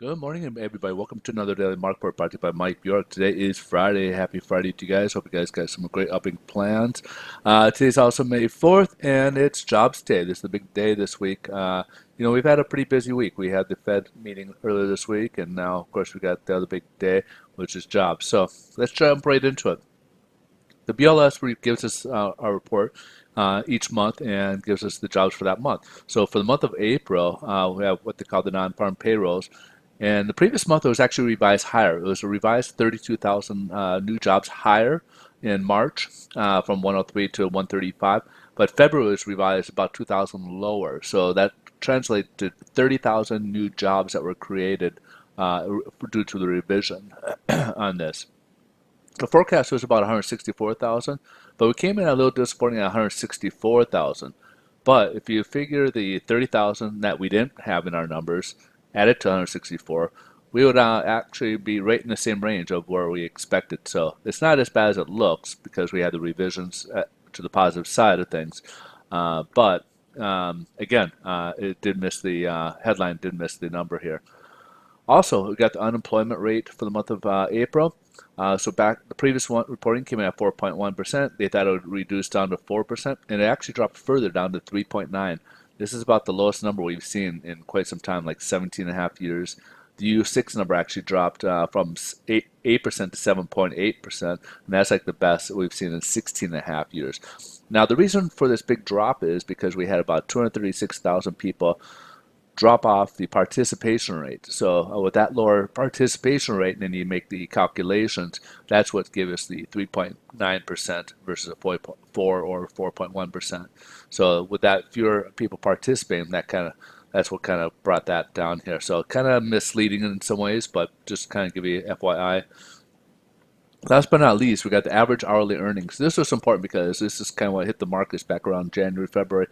Good morning, everybody. Welcome to another Daily Market Report brought to you by Mike Bjork. Today is Friday. Happy Friday to you guys. Hope you guys got some great upping plans. Today's also May 4th, and it's Jobs Day. This is the big day this week. We've had a pretty busy week. We had the Fed meeting earlier this week, and now, of course, we got the other big day, which is jobs. So let's jump right into it. The BLS gives us our report each month and gives us the jobs for that month. So for the month of April, we have what they call the NonFarm Payrolls. And the previous month it was actually revised higher. It was a revised 32,000 new jobs higher in March from 103 to 135. But February was revised about 2,000 lower. So that translates to 30,000 new jobs that were created due to the revision on this. The forecast was about 164,000, but we came in a little disappointing at 164,000. But if you figure the 30,000 that we didn't have in our numbers, added to 164, we would actually be right in the same range of where we expected. So it's not as bad as it looks because we had the revisions to the positive side of things. But again, it did miss the headline, did miss the number here. Also, we got the unemployment rate for the month of April. So back the previous one reporting came in at 4.1%. They thought it would reduce down to 4%, and it actually dropped further down to 3.9. This is about the lowest number we've seen in quite some time, like 17 and a half years. The U6 number actually dropped from 8% to 7.8%, and that's like the best that we've seen in 16 and a half years. Now, the reason for this big drop is because we had about 236,000 people drop off the participation rate. So with that lower participation rate, and then you make the calculations, that's what gives us the 3.9% versus a 4.4 or 4.1%. So with that fewer people participating, that's what kind of brought that down here. So kind of misleading in some ways, but just kind of give you FYI. Last but not least, we got the average hourly earnings. This was important because this is kind of what hit the markets back around January, February.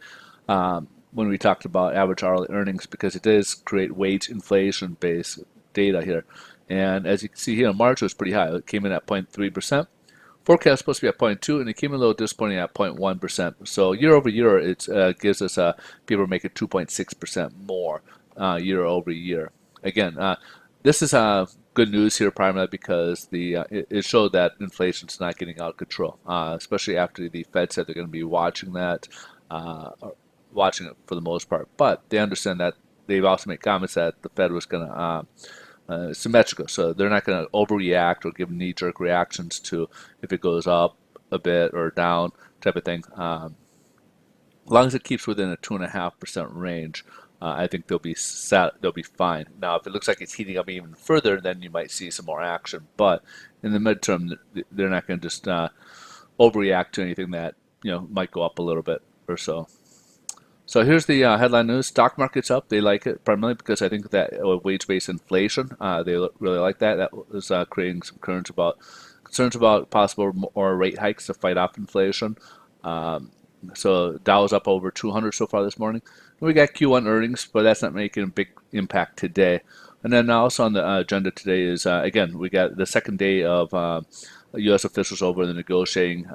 When we talked about average hourly earnings, because it does create wage inflation based data here. And as you can see here, March was pretty high. It came in at 0.3%. Forecast is supposed to be at 0.2, and it came in a little disappointing at 0.1%. So year over year, it gives us people are making 2.6% more year over year. Again, this is good news here primarily because it showed that inflation's not getting out of control, especially after the Fed said they're going to be watching that. Watching it for the most part, but they understand that they've also made comments that the Fed was going to symmetrical, so they're not going to overreact or give knee-jerk reactions to if it goes up a bit or down type of thing. As long as it keeps within a 2.5% range, I think they'll be set. They'll be fine. Now, if it looks like it's heating up even further, then you might see some more action. But in the midterm, they're not going to just overreact to anything that might go up a little bit or so. So here's the headline news. Stock market's up. They like it primarily because I think that wage-based inflation, they really like that. That was creating some concerns about possible more rate hikes to fight off inflation. So Dow's up over 200 so far this morning. We got Q1 earnings, but that's not making a big impact today. And then also on the agenda today is, again, we got the second day of U.S. officials over the negotiating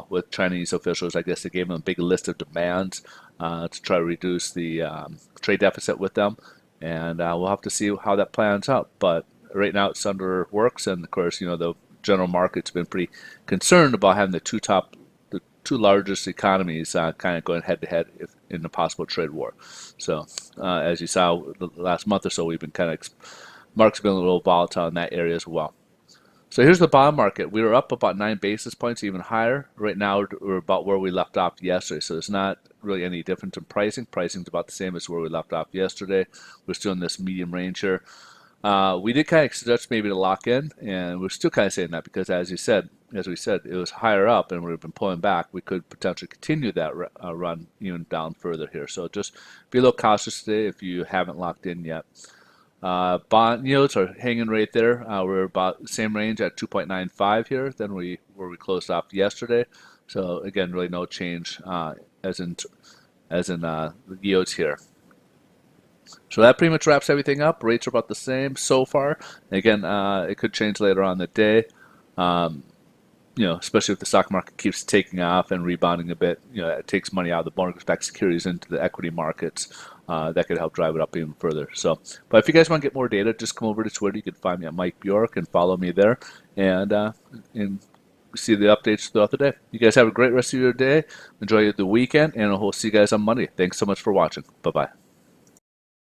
with Chinese officials. I guess they gave them a big list of demands to try to reduce the trade deficit with them, and we'll have to see how that plans out. But right now it's under works, and of course, the general market's been pretty concerned about having the two largest economies kind of going head to head in a possible trade war. So as you saw the last month or so, we've been markets have been a little volatile in that area as well. So here's the bond market. We were up about 9 basis points, even higher. Right now, we're about where we left off yesterday. So it's not really any difference in pricing. Pricing's about the same as where we left off yesterday. We're still in this medium range here. We did kind of suggest maybe to lock in, and we're still kind of saying that because, as we said, it was higher up, and we've been pulling back. We could potentially continue that run even down further here. So just be a little cautious today if you haven't locked in yet. Bond yields are hanging right there. We're about the same range at 2.95 here than where we closed off yesterday. So again, really no change as in the yields here. So that pretty much wraps everything up. Rates are about the same so far. Again, it could change later on in the day. especially if the stock market keeps taking off and rebounding a bit, it takes money out of the mortgage-backed securities into the equity markets. That could help drive it up even further. So, but if you guys want to get more data, just come over to Twitter. You can find me at Mike Bjork and follow me there, and see the updates throughout the day. You guys have a great rest of your day. Enjoy the weekend, and we'll see you guys on Monday. Thanks so much for watching. Bye bye.